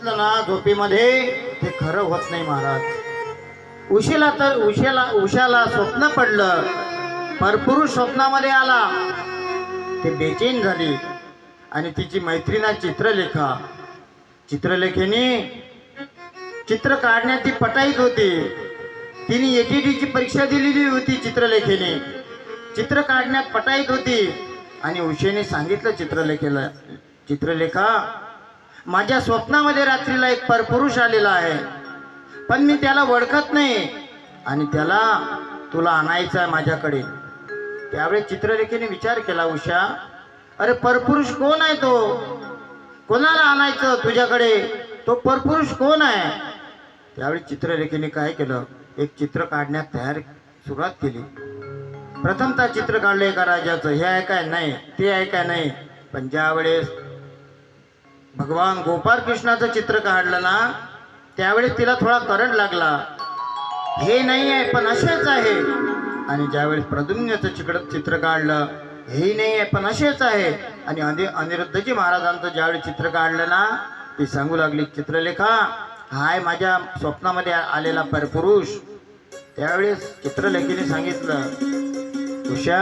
सांगितलं ना झोपेमध्ये ते खरं होत नाही महाराज। उशाला स्वप्न पडलं, परपुरुष स्वप्नामध्ये आला, ते बेचैन झाली आणि तिची मैत्रिणा चित्रलेखेने चित्र काढण्यात ती पटाईत होती। तिने एटीडीची परीक्षा दिलेली होती। चित्रलेखेने चित्र काढण्यात पटाईत होती आणि उषेने सांगितलं चित्रलेखा, माझ्या स्वप्नामध्ये रात्रीला एक परपुरुष आलेला आहे, पण मी त्याला ओळखत नाही आणि त्याला तुला आणायचं आहे माझ्याकडे। त्यावेळी चित्रलेखेने विचार केला, उषा अरे परपुरुष कोण आहे? तो कोणाला आणायचं तुझ्याकडे? तो परपुरुष कोण आहे? त्यावेळी चित्रलेखेने काय केलं, एक चित्र काढण्यात सुरुवात केली। प्रथमतः चित्र काढलं एका राजाचं, हे आहे काय? नाही। ते आहे काय? नाही। पण ज्या वेळेस भगवान गोपाळ कृष्णाचं चित्र काढलं ना, त्यावेळेस तिला थोडा करंट लागला, हे नाही आहे पण असेच आहे। आणि ज्यावेळेस प्रद्युम्नाचं चित्र काढलं, हे नाही आहे पण असेच आहे। आणि अनिरुद्धजी महाराजांचं ज्यावेळी चित्र काढलं ना, ती सांगू लागली, चित्रलेखा हाय माझ्या स्वप्नामध्ये आलेला परपुरुष। त्यावेळेस चित्रलेखीने सांगितलं, उषा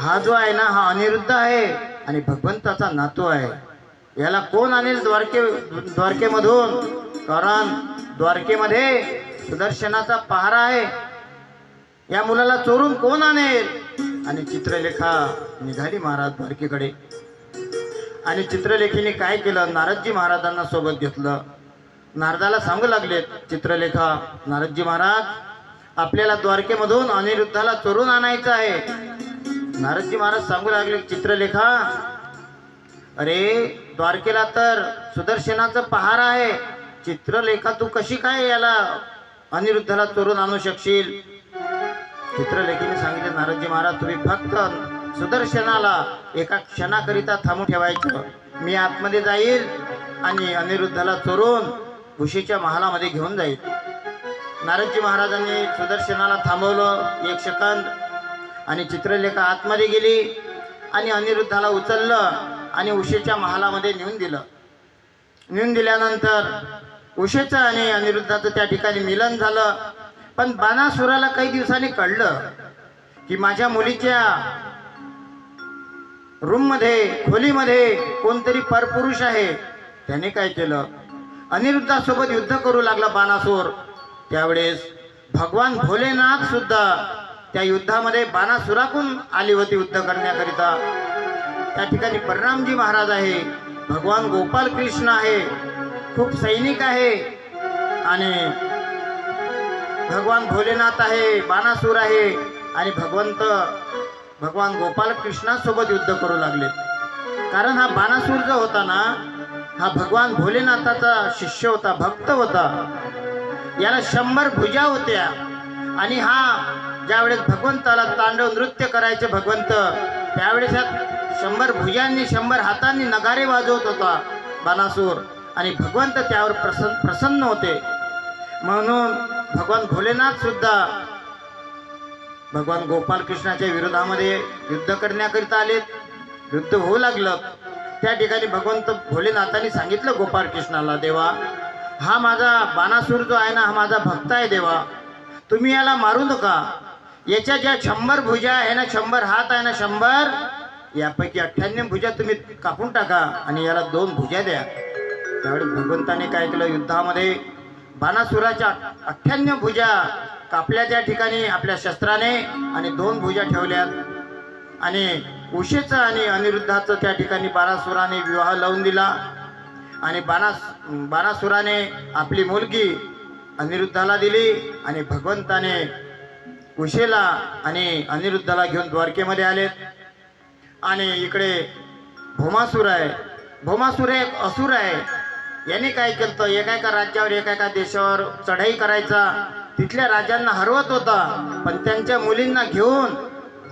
हा जो आहे ना, हा अनिरुद्ध आहे आणि भगवंताचा नातू आहे। याला कोण आणेल द्वारकेमधून? कारण द्वारकेमध्ये सुदर्शनाचा पहारा आहे, या मुलाला चोरून कोण आणेल? आणि चित्रलेखा निघाली महाराज द्वारकेकडे। आणि चित्रलेखीने काय केलं, नारदजी महाराजांना सोबत घेतलं। नारदाला सांगू लागले, चित्रलेखा नारदजी महाराज आपल्याला द्वारकेमधून अनिरुद्धाला चोरून आणायचं आहे। नारदजी महाराज सांगू लागले, चित्रलेखा अरे द्वारकेला तर सुदर्शनाचं पहार आहे, चित्रलेखा तू कशी काय याला अनिरुद्धाला चोरून आणू शकशील? चित्रलेखीने सांगितले, नारदजी महाराज तुम्ही फक्त सुदर्शनाला एका क्षणाकरिता थांबू ठेवायचं, मी आतमध्ये जाईल आणि अनिरुद्धाला चोरून उशीच्या महालामध्ये घेऊन जाईल। नारदजी महाराजांनी सुदर्शनाला थांबवलं एक सेकंद आणि चित्रलेखा आतमध्ये गेली आणि अनिरुद्धाला उचललं आणि उशीच्या महालामध्ये नेऊन दिलं। नेऊन दिल्यानंतर उषेचं आणि अनिरुद्धाचं त्या ठिकाणी मिलन झालं। पण बाणासुराला काही दिवसांनी कळलं की माझ्या मुलीच्या रूममध्ये खोलीमध्ये कोणतरी परपुरुष आहे। त्याने काय केलं, अनिरुद्धासोबत युद्ध करू लागला बाणासुर। त्यावेळेस भगवान भोलेनाथ सुद्धा त्या युद्धामध्ये बाणासुराकडून आली होती युद्ध करण्याकरिता। त्या ठिकाणी बलरामजी महाराज आहे, भगवान गोपाळ कृष्ण आहे, खूप सैनिक आहे आणि भगवान भोलेनाथ आहे, बाणासुर आहे आणि भगवान गोपाळ कृष्णासोबत युद्ध करू लागले। कारण हा बाणासुर जो होता ना, हा भगवान भोलेनाथाचा शिष्य होता, भक्त होता। याला 100 भुजा होत्या आणि हा ज्यावेळेस भगवंताला तांडव नृत्य करायचे भगवंत, त्यावेळेस 100 भुजांनी 100 हातांनी नगारे वाजवत होता बाणासुर आणि भगवंत त्यावर प्रसन्न होते। म्हणून भगवान भोलेनाथ सुद्धा भगवान गोपाळ कृष्णाच्या विरोधामध्ये युद्ध करण्याकरिता आले। युद्ध होऊ लागलं। त्या ठिकाणी भगवंत भोलेनाथांनी सांगितलं गोपाळ कृष्णाला, देवा हा माझा बाणासुर जो आहे ना, हा माझा भक्त आहे, देवा तुम्ही याला मारू नका। याच्या ज्या 100 भुजा आहे ना, 100 हात आहे ना, 100 यापैकी 98 भुजा तुम्ही कापून टाका आणि याला 2 भुजा द्या। त्यावेळी भगवंताने काय केलं, युद्धामध्ये बाणासुराच्या 98 भुजा कापल्या त्या ठिकाणी आपल्या शस्त्राने आणि 2 भुजा ठेवल्या। आणि उषेचं आणि अनिरुद्धाचं त्या ठिकाणी बाणासुराने विवाह लावून दिला आणि बाणासुराने आपली मुलगी अनिरुद्धाला दिली आणि भगवंताने उषेला आणि अनिरुद्धाला घेऊन द्वारकेमध्ये आलेत। आणि इकडे भौमासुर आहे, भौमासुर एक असुर आहे। याने काय केलं तर एका राज्यावर एका देशावर चढाई करायचा, तिथल्या राजांना हरवत होता, पण त्यांच्या मुलींना घेऊन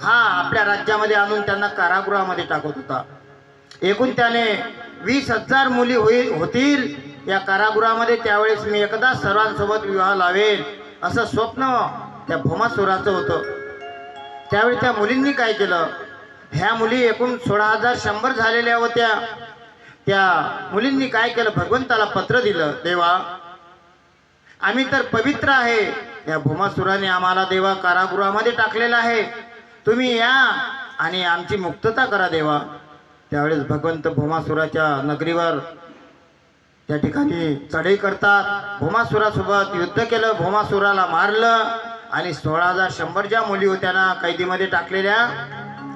हा आपल्या राज्यामध्ये आणून त्यांना कारागृहामध्ये टाकत होता। एकूण त्याने 20,000 मुली होतील या कारागृहामध्ये, त्यावेळेस मी एकदा सर्वांसोबत विवाह लावेल असं स्वप्न त्या भौमासुराचं होतं। त्यावेळी त्या मुलींनी काय केलं, ह्या मुली एकूण 16,100 झालेल्या होत्या। त्या मुलींनी काय केलं, भगवंताला पत्र दिलं, देवा आम्ही तर पवित्र आहे, या भूमासुराने आम्हाला देवा कारागृहामध्ये टाकलेलं आहे, तुम्ही या आणि आमची मुक्तता करा देवा. त्यावेळेस भगवंत भूमासुराच्या नगरीवर त्या ठिकाणी चढाई करतात. भूमासुरासोबत युद्ध केलं, भूमासुराला मारलं आणि 16,100 ज्या मुली होत्या ना कैदीमध्ये टाकलेल्या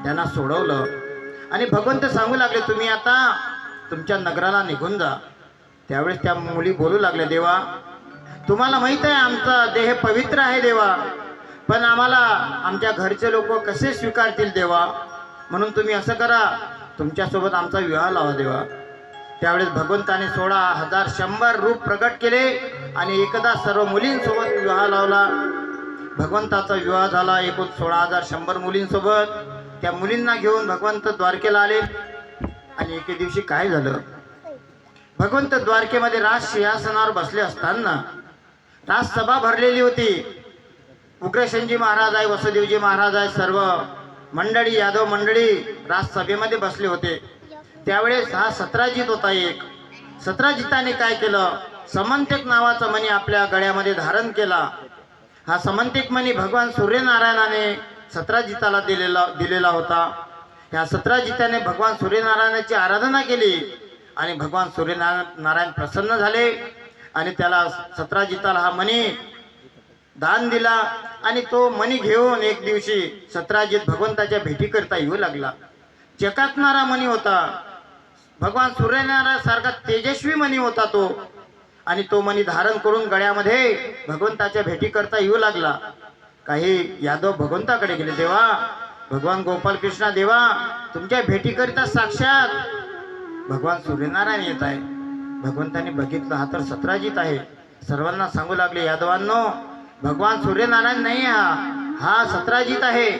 त्यांना सोडवलं. आणि भगवंत सांगू लागले, तुम्ही आता तुमच्या नगराला निघून जा. त्यावेळेस त्या मुली बोलू लागल्या, देवा तुम्हाला माहित आहे आमचा देह पवित्र आहे देवा, पण आम्हाला आमच्या घरचे लोक कसे स्वीकारतील देवा, म्हणून तुम्ही असं करा, तुमच्यासोबत आमचा विवाह लावा देवा. त्यावेळेस भगवंताने 16,100 रूप प्रकट केले आणि एकदा सर्व मुलींसोबत विवाह लावला. भगवंताचा विवाह झाला एकूण 16,100 मुलींसोबत. त्या मुलींना घेऊन भगवंत द्वारकेला आले. आणि एके दिवशी काय झालं, भगवंत द्वारकेमध्ये राज सिंहासनावर बसले असताना राजसभा भरलेली होती. उग्रसेनजी महाराज आहे, वसुदेवजी महाराज आहे, सर्व मंडळी यादव मंडळी राजसभेमध्ये बसले होते. त्यावेळेस हा सत्राजित होता. एक सत्राजिताने काय केलं, समंतक नावाचा मणी आपल्या गळ्यामध्ये धारण केला. हा समंतक मणी भगवान सूर्यनारायणाने सत्राजिताला दिलेला होता. या सत्राजिताने भगवान सूर्यनारायणाची आराधना केली आणि भगवान सूर्यनारायण प्रसन्न झाले आणि त्याला सत्राजिताला हा मणी दान दिला. आणि तो मणी घेऊन एक दिवशी सत्राजित भगवंताच्या भेटीकरता येऊ लागला. चकाकणारा मणी होता, भगवान सूर्यनारायण सारखा तेजस्वी मणी होता तो. आणि तो मणी धारण करून गळ्यामध्ये भगवंताच्या भेटीकरता येऊ लागला. काही यादव भगवंताकडे गेले, देवा भगवान गोपाल कृष्णा देवा तुमच्या भेटीकरिता साक्षात भगवान सूर्यनारायण येत आहे. भगवंताने बघितलं, हा तर सत्राजित आहे. सर्वांना सांगू लागले, यादवांनो भगवान सूर्यनारायण नाही, हा सत्राजित आहे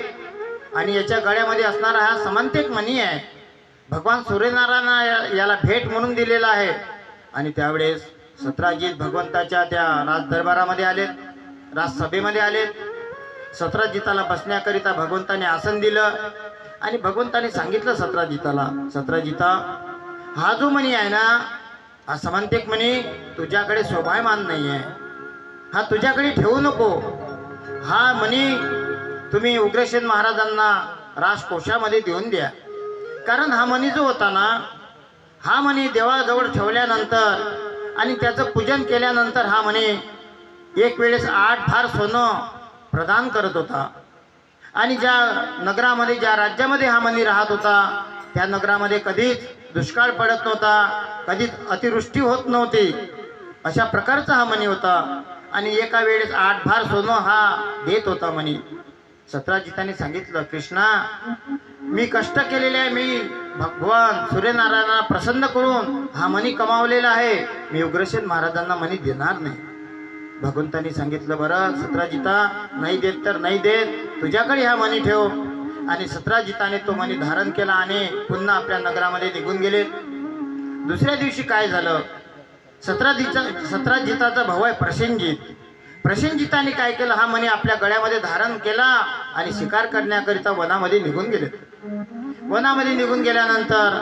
आणि याच्या गळ्यामध्ये असणारा हा समंतक मणी आहे. भगवान सूर्यनारायण याला भेट म्हणून दिलेला आहे. आणि त्यावेळेस सत्राजित भगवंताच्या त्या राजदरबारामध्ये आलेत, राजसभेमध्ये आलेत. सत्राजिताला बसण्याकरिता भगवंताने आसन दिलं आणि भगवंताने सांगितलं सत्राजिताला, सत्राजिता हा जो मणी आहे ना, हा समंतक मणी तुझ्याकडे शोभायमान नाही आहे, हा तुझ्याकडे ठेवू नको. हा मणी तुम्ही उग्रसेन महाराजांना राजकोषामध्ये देऊन द्या. कारण हा मणी जो होता ना, हा मणी देवाजवळ ठेवल्यानंतर आणि त्याचं पूजन केल्यानंतर हा मणी एक वेळेस 8 भार सोनं प्रदान करत होता. आणि ज्या नगरामध्ये ज्या राज्यामध्ये हा मणी राहत होता त्या नगरामध्ये कधीच दुष्काळ पडत नव्हता, कधीच अतिवृष्टी होत नव्हती. अशा प्रकारचा हा मणी होता. आणि एका वेळेस 8 भार सोनं हा देत होता मणी. सत्राजिताने सांगितलं, कृष्णा मी कष्ट केलेले आहे, मी भगवान सूर्यनारायणाला प्रसन्न करून हा मणी कमावलेला आहे, मी उग्रसेन महाराजांना मणी देणार नाही. भगवंतांनी सांगितलं, बरं सत्राजिता नाही देत तर नाही देत, तुझ्याकडे हा मणी ठेव. आणि सत्राजिताने तो मणी धारण केला आणि पुन्हा आपल्या नगरामध्ये निघून गेले. दुसऱ्या दिवशी काय झालं, सत्राजिताचा भाऊ आहे प्रसेनजित. प्रसेनजिताने काय केलं, हा मणी आपल्या गळ्यामध्ये धारण केला आणि शिकार करण्याकरिता वनामध्ये निघून गेले. वनामध्ये निघून गेल्यानंतर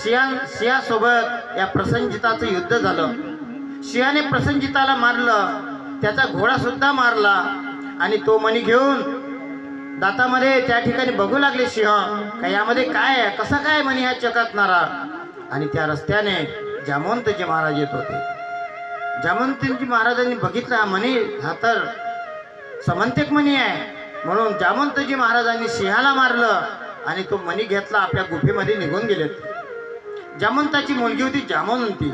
सिंहासोबत या प्रसेनजिताचं युद्ध झालं. सिंहाने प्रसेनजिताला मारलं, त्याचा घोडा सुद्धा मारला. आणि तो मणी घेऊन दातामध्ये त्या ठिकाणी बघू लागले सिंह, का यामध्ये काय आहे, कसा काय मणी हा चकाकणारा. आणि त्या रस्त्याने जामवंतजी महाराज येत होते. जामवंतजी महाराजांनी बघितलं, हा मणी हा तर समंतक मणी आहे. म्हणून जामवंतजी महाराजांनी सिंहाला मारलं आणि तो मणी घेतला, आपल्या गुफेमध्ये निघून गेलेत. जामवंताची मुलगी होती जामवंती.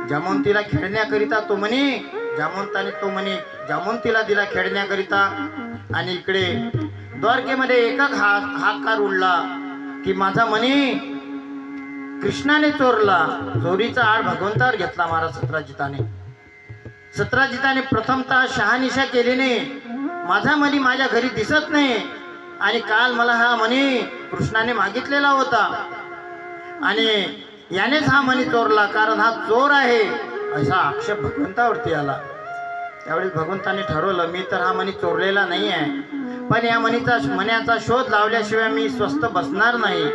जामवंतीला खेळण्याकरिता तो मणी, जामवंताने तो मणी जामवंतीला दिला खेळण्याकरिता. आणि इकडे द्वारकेमध्ये एकच हाकार उडला की माझा मणी कृष्णाने चोरला. चोरीचा आळ भगवंतावर घेतला महाराज सत्राजिताने प्रथमतः शहानिशा केली नाही, माझा मणी माझ्या घरी दिसत नाही आणि काल मला हा मणी कृष्णाने मागितलेला होता आणि यानेच हा मणी चोरला, कारण हा चोर आहे, असा आक्षेप भगवंतावरती आला. त्यावेळी भगवंताने ठरवलं, मी तर हा मणी चोरलेला नाही आहे, पण या मण्याचा शोध लावल्याशिवाय मी स्वस्थ बसणार नाही.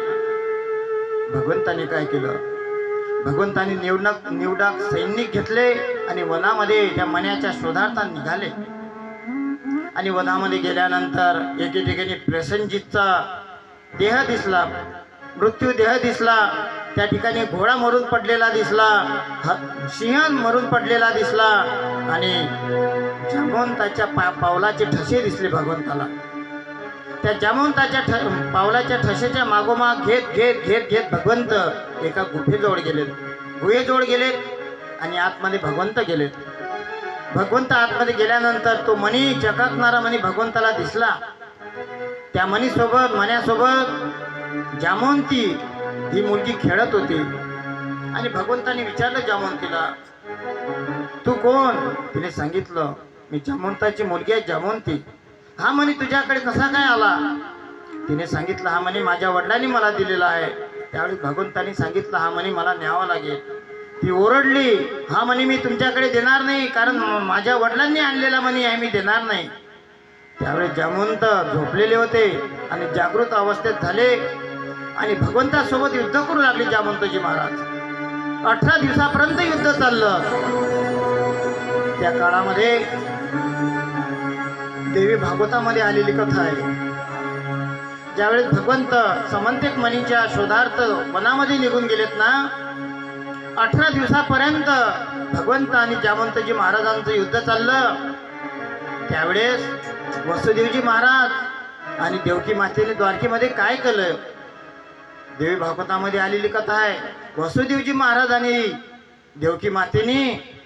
भगवंताने काय केलं, भगवंतांनी निवडक सैनिक घेतले आणि वनामध्ये त्या मण्याच्या शोधार्थ निघाले. आणि वनामध्ये गेल्यानंतर एके ठिकाणी प्रसेनजीतचा देह दिसला, मृत्यू देह दिसला. त्या ठिकाणी घोडा मरून पडलेला दिसला, सिंह मरून पडलेला दिसला आणि जामवंताच्या पावलाचे ठसे दिसले भगवंताला. त्या जामवंताच्या पावलाच्या ठसेच्या मागोमाग घेत घेत घेत घेत भगवंत एका गुहेजवळ गेलेत आणि आतमध्ये भगवंत गेलेत. भगवंत आतमध्ये गेल्यानंतर तो मणी, चकाकणारा मणी भगवंताला दिसला. त्या मण्यासोबत जामवंती ही मुलगी खेळत होती. आणि भगवंताने विचारलं जामवंतीला, तू कोण? तिने सांगितलं, मी जामवंताची मुलगी आहे जामवंती. हा मणी तुझ्याकडे कसा काय आला? तिने सांगितलं, हा मणी माझ्या वडिलांनी मला दिलेला आहे. त्यावेळी भगवंतानी सांगितलं, हा मणी मला न्यावा लागेल. ती ओरडली, हा मणी मी तुमच्याकडे देणार नाही, कारण माझ्या वडिलांनी आणलेला मणी आहे, मी देणार नाही. त्यावेळी जामवंत झोपलेले होते आणि जागृत अवस्थेत झाले आणि भगवंतासोबत युद्ध करू लागले जामवंतजी महाराज. 18 दिवसापर्यंत युद्ध चाललं. त्या काळामध्ये देवी भागवतामध्ये आलेली कथा आहे. ज्यावेळेस भगवंत समंतिक मणीच्या शोधार्थ वनामध्ये निघून गेलेत ना, 18 दिवसापर्यंत भगवंत आणि जामवंतजी महाराजांचं युद्ध चाललं. त्यावेळेस वसुदेवजी महाराज आणि देवकी मातेने द्वारकेमध्ये काय केलं? देवी भागवतामध्ये आलेली कथा आहे. वसुदेवजी महाराज आणि देवकी मातेने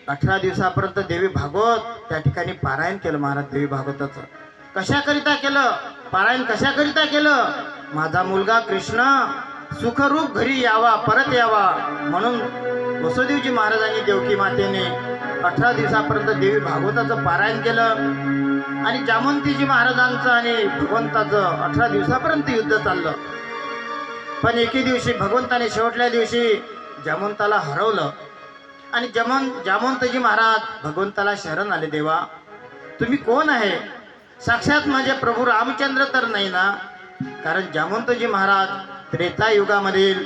18 दिवसापर्यंत देवी भागवत त्या ठिकाणी पारायण केलं महाराज. देवी भागवताचं कशाकरिता केलं? पारायण कशाकरिता केलं? माझा मुलगा कृष्ण सुखरूप घरी यावा, परत यावा म्हणून वसुदेवजी महाराजांनी देवकी मातेने 18 दिवसापर्यंत देवी भागवताचं पारायण केलं. आणि जामवंतीजी महाराजांचं आणि भगवंताचं 18 दिवसापर्यंत युद्ध चाललं. पण एके दिवशी भगवंताने शेवटल्या दिवशी जामवंताला हरवलं आणि जामवंतजी महाराज भगवंताला शरण आले, देवा तुम्ही कोण आहे? साक्षात माझे प्रभू रामचंद्र तर नाही ना? कारण जामवंतजी महाराज त्रेतायुगामधील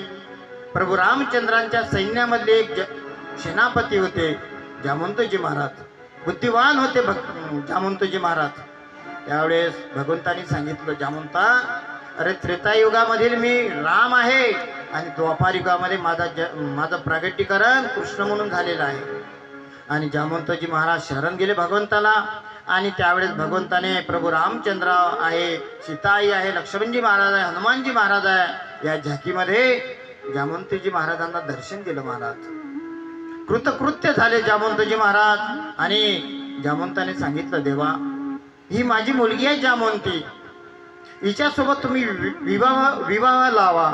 प्रभू रामचंद्रांच्या सैन्यामधले एक सेनापती होते. जामवंतजी महाराज बुद्धिवान होते जामवंतजी महाराज. त्यावेळेस भगवंतांनी सांगितलं, जामवंता अरे त्रेतायुगामधील मी राम आहे आणि द्वापार युगामध्ये माझं प्रागट्यीकरण कृष्ण म्हणून झालेलं आहे. आणि जामवंतजी महाराज शरण गेले भगवंताला. आणि त्यावेळेस भगवंताने प्रभू रामचंद्र आहे, सीताई आहे, लक्ष्मणजी महाराज आहे, हनुमानजी महाराज आहे, या झाकीमध्ये जामवंतजी महाराजांना दर्शन दिलं. महाराज कृतकृत्य झाले जामवंतजी महाराज. आणि जामवंताने सांगितलं, देवा ही माझी मुलगी आहे जामवंती, हिच्यासोबत तुम्ही विवाह लावा.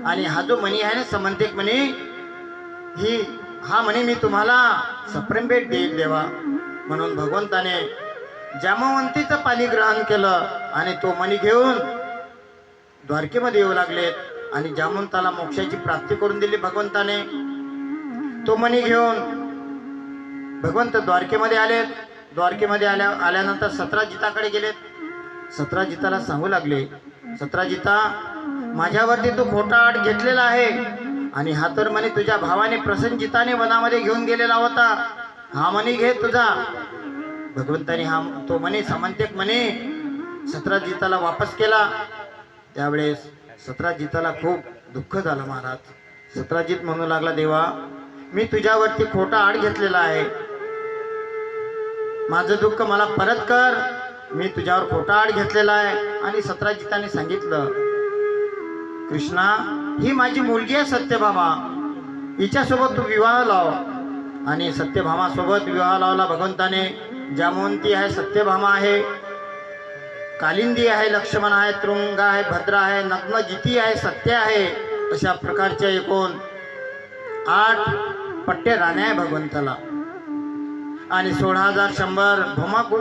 आणि हा जो मणी आहे ना समंतिक मणी, हा मणी मी तुम्हाला सप्रेम भेट देईल देवा. म्हणून भगवंताने जामवंतीचं पाणी ग्रहण केलं आणि तो मणी घेऊन द्वारकेमध्ये येऊ लागलेत आणि जामवंताला मोक्षाची प्राप्ती करून दिली भगवंताने. तो मणी घेऊन भगवंत द्वारकेमध्ये आलेत. द्वारकेमध्ये आल्यानंतर सतराजिताकडे गेलेत. सतराजिताला सांगू लागले, सतराजिता माझ्यावरती तू खोटा आट घेतलेला आहे आणि हा तर म्हणे तुझ्या भावाने प्रसन्नजिताने वनामध्ये घेऊन गेलेला होता, हा मणी घे तुझा. भगवंताने तो मणी समंतिक मणी सतराजिताला वापस केला. त्यावेळेस सतराजिताला खूप दुःख झालं महाराज. सतराजित म्हणू लागला, देवा मी तुझ्यावरती खोटा आड घेतलेला आहे, माझं दुःख मला परत कर, मी तुझ्यावर खोटा आड घेतलेला आहे. आणि सतराजिताने सांगितलं, कृष्णा ही माझी मुलगी आहे सत्यभामा, हिच्यासोबत तू विवाह लाव. आणि सत्यभामासोबत विवाह लावला भगवंताने. जामवंती आहे, सत्यभामा आहे, कालिंदी आहे, लक्ष्मण आहे, तृंगा आहे, भद्रा आहे, नग्नजिती आहे, सत्य आहे, अशा प्रकारच्या एकूण 8 पट्टे राण्या आहे भगवंताला. आणि 16,100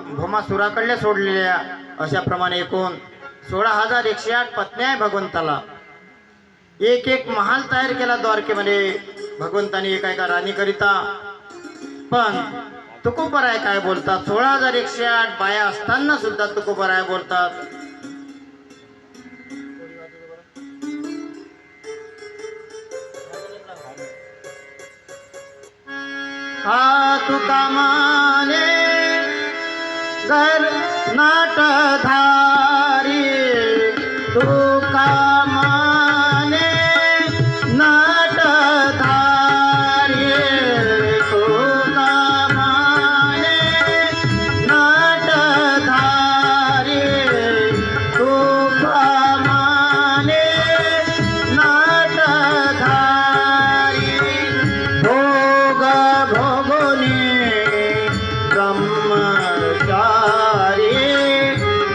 भोमासुराकडल्या सोडलेल्या, अशा प्रमाणे एकूण 16,108 पत्न्या आहे भगवंताला. एक महाल तयार केला द्वारकेमध्ये भगवंताने एका राणीकरिता. पण तुकोबराय काय बोलतात, 16,108 बाया असताना सुद्धा तुकोबराय बोलतात, हा तुका माने घर नाटधारी तुका माने नाटधारी तुका माने नाटधारी तुका माने नाटधारी भोग भोगुनी ब्रह्मचारी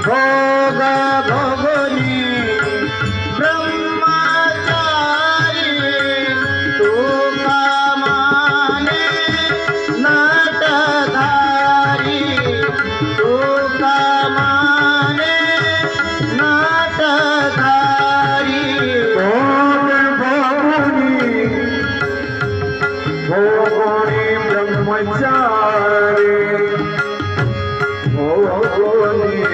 भोग भोगुनी ब्रह्मचारी तुका माने नाटधारी तुका माने नाटधारी भोग भोगुनी भोगुनी ब्रह्मचारी भोगुनी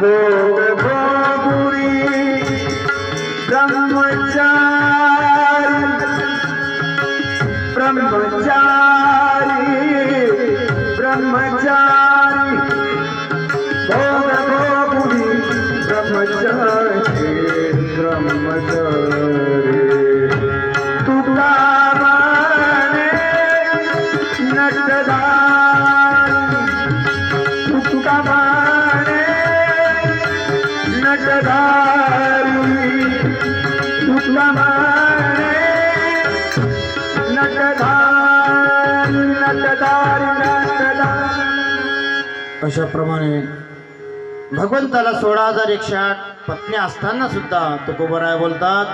भोग भोगुनी ब्रह्मचारी ब्रह्मचारी ब्रह्मचारी भोग भोगुनी ब्रह्मचारी ब्रह्मचारी तुका माने नटधारी तुका माने नटधारी तुका माने नटधारी नटधारी नटधारी. अशाप्रमाणे भगवंताला 16,108 पत्नी असताना सुद्धा तुकोबराय बोलतात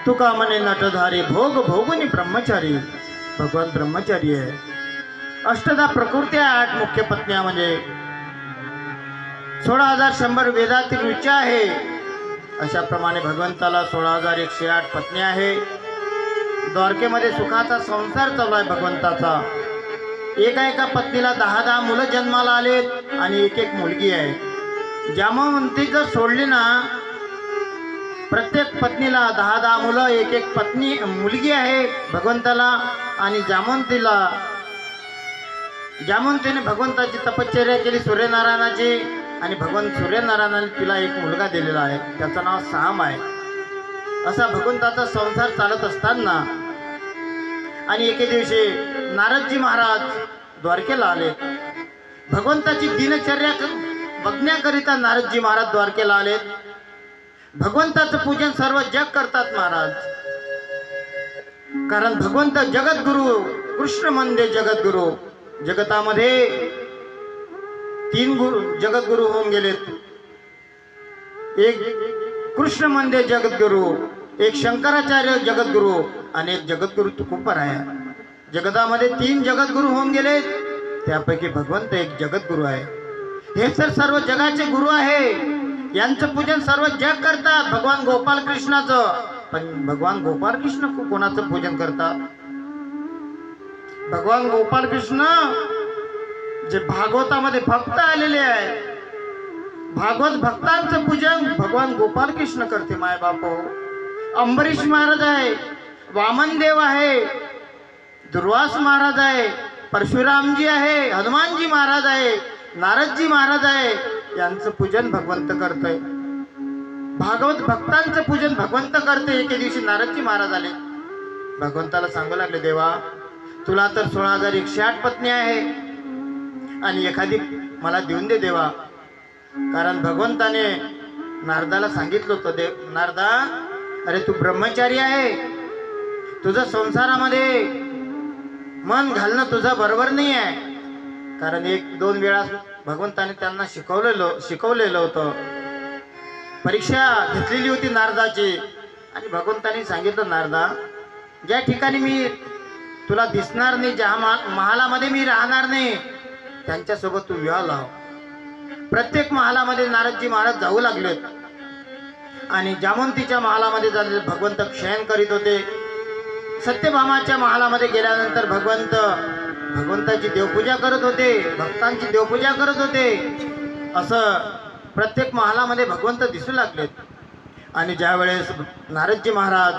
तुका म्हणे नटधारी भोग भोगुनी ब्रह्मचारी. भगवान ब्रह्मचारी आहे. अष्टदा प्रकृत्या 8 मुख्य पत्न्या म्हणजे 16,100 वेदातील ऋचा आहे. अशाप्रमाणे भगवंताला 16,108 पत्नी आहे. द्वारकेमध्ये सुखाचा संसार चालू आहे भगवंताचा. एका एका पत्नीला 10-10 मुलं जन्माला आलेत आणि एक एक मुलगी आहे. जामवंती जर सोडली ना प्रत्येक पत्नीला 10-10 मुलं एक एक पत्नी मुलगी आहे भगवंताला. आणि जामवंतीने भगवंताची तपश्चर्या केली सूर्यनारायणाची आणि भगवंत सूर्यनारायणाने तिला एक मुलगा दिलेला आहे. त्याचं नाव साम आहे. असा भगवंताचा संसार चालत असताना आणि एके दिवशी नारदजी महाराज द्वारकेला आले. भगवंताची दिनचर्या बघण्याकरिता नारदजी महाराज द्वारकेला आलेत. भगवंताचं पूजन सर्व जग करतात महाराज. कारण भगवंत जगद्गुरु कृष्ण म्हणजे जगद्गुरु. जगतामध्ये 3 गुरु जगद्गुरु होऊन गेलेत. एक कृष्ण म्हणजे जगद्गुरु, एक शंकराचार्य जगद्गुरु आणि एक जगद्गुरु तुकोबराय. जगतामध्ये 3 जगद्गुरु होऊन गेलेत. त्यापैकी भगवंत एक जगद्गुरु आहे. हे सर्व जगाचे गुरु आहे. यांचं पूजन सर्व जग करतात भगवान गोपाल कृष्णाचं. पण भगवान गोपाल कृष्ण कोणाचं पूजन करतात? भगवान गोपाल कृष्ण जे भागवतामध्ये भक्त आलेले आहे. भागवत भक्तांचं पूजन भगवान गोपाल कृष्ण करते. माय बापो, अंबरीश महाराज आहे, वामनदेव आहे, दुर्वास महाराज आहे, परशुरामजी आहे, हनुमानजी महाराज आहे, नारदजी महाराज आहे. यांचं पूजन भगवंत करतोय. भागवत भक्तांचं पूजन भगवंत करते. एके दिवशी नारदजी महाराज आले. भगवंताला सांगू लागले, देवा तुला तर 16,108 पत्नी आहे आणि एखादी मला देऊन दे देवा. कारण भगवंताने नारदाला सांगितलं होतं, नारदा अरे तू ब्रह्मचारी आहे. तुझं संसारामध्ये मन घालणं तुझं बरोबर नाही आहे. कारण 1-2 वेळा भगवंताने त्यांना शिकवलेलं होतं. परीक्षा घेतलेली होती नारदाची आणि भगवंताने सांगितलं, नारदा ज्या ठिकाणी मी तुला दिसणार नाही, ज्या महालामध्ये मी राहणार नाही, त्यांच्यासोबत तू विवाह लाव. प्रत्येक महालामध्ये नारदजी महाराज जाऊ लागलेत आणि जामवंतीच्या महालामध्ये झालेले भगवंत शयन करीत होते. सत्यभामाच्या महालामध्ये गेल्यानंतर भगवंताची देवपूजा करत होते, भक्तांची देवपूजा करत होते. असं प्रत्येक महालामध्ये भगवंत दिसू लागलेत. आणि ज्यावेळेस नारदजी महाराज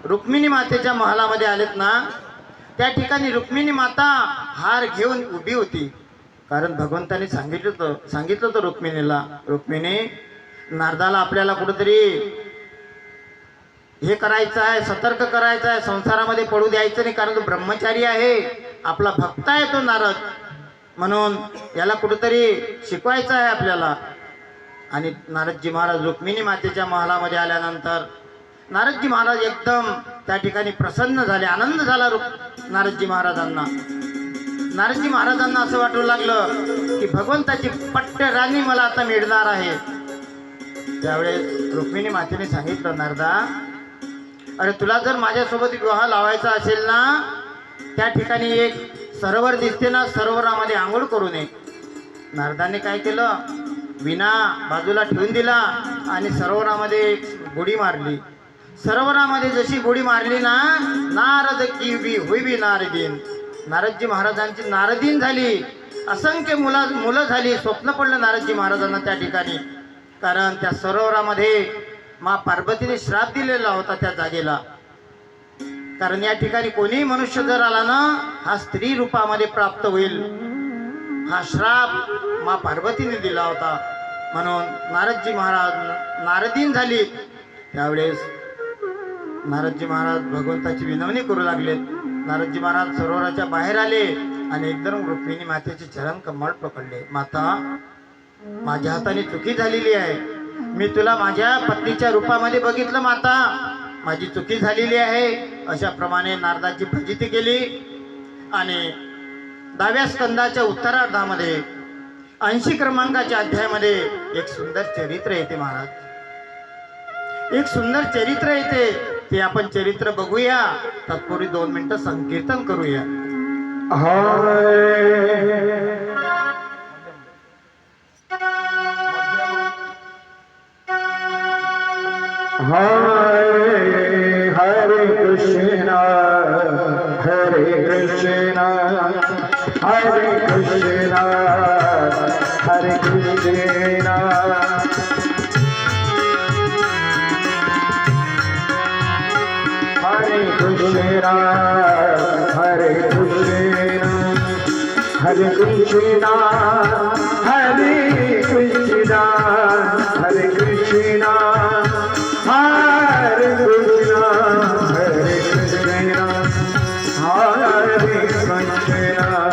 रुक्मिणी मातेच्या महालामध्ये आलेत ना, त्या ठिकाणी रुक्मिणी माता हार घेऊन उभी होती. कारण भगवंताने सांगितलं होतं रुक्मिणीला, रुक्मिणी, नारदाला आपल्याला कुठंतरी हे करायचं आहे, सतर्क करायचं आहे, संसारामध्ये पडू द्यायचं नाही. कारण तो ब्रह्मचारी आहे, आपला भक्त आहे तो नारद, म्हणून याला कुठंतरी शिकवायचं आहे आपल्याला. आणि नारदजी महाराज रुक्मिणी मातेच्या महालामध्ये आल्यानंतर नारदजी महाराज एकदम त्या ठिकाणी प्रसन्न झाले, आनंद झाला नारदजी महाराजांना. नारदजी महाराजांना असं वाटू लागलं की भगवंताची पट्ट राणी मला आता मिळणार आहे. त्यावेळेस रुक्मिणी मातेने सांगितलं, नारदा, अरे तुला जर माझ्यासोबत विवाह लावायचा असेल ना, त्या ठिकाणी एक सरोवर दिसते ना, सरोवरामध्ये आंघोळ करू नये. नारदाने काय केलं, विना बाजूला ठेवून दिला आणि सरोवरामध्ये एक बुडी मारली. सरोवरामध्ये जशी बुडी मारली ना, नारद की बी होई बी नारदीन, नारदजी महाराजांची नारदीन झाली, असंख्य मुलं झाली. स्वप्न पडलं नारदजी महाराजांना त्या ठिकाणी. कारण त्या सरोवरामध्ये माँ पार्वतीने श्राप दिलेला होता त्या जागेला. कारण या ठिकाणी कोणीही मनुष्य जर आला ना, हा स्त्री रूपामध्ये प्राप्त होईल, हा श्राप माँ पार्वतीने दिला होता. म्हणून नारदजी महाराज नारदीन झाली. त्यावेळेस नारदजी महाराज भगवंताची विनवणी करू लागलेत. नारदजी महाराज सरोवराच्या बाहेर आले आणि एकदम रुक्मिणी मातेचे चरण कमळ पकडले. माता, माझ्या हाताने चुकी झालेली आहे, मी तुला माझ्या पत्नीच्या रूपामध्ये बघितलं माता, माझी चुकी झालेली आहे. अशा प्रमाणे नारदाची फजिती केली. आणि 10व्या स्कंदाच्या उत्तरार्धामध्ये 80 क्रमांकाच्या अध्यायामध्ये एक सुंदर चरित्र येते महाराज, एक सुंदर चरित्र येते. ते आपण चरित्र बघूया. तत्पूर्वी 2 मिनिटं संकीर्तन करूया. हरे हरे कृष्णा हरे कृष्णा हरे कृष्णा हरे कृष्णा हरे कृष्णा हरे कृष्णा हरे कृष्णा हरे कृष्णा हरे कृष्णा हरे कृष्णा हरे कृष्णा हरे कृष्णा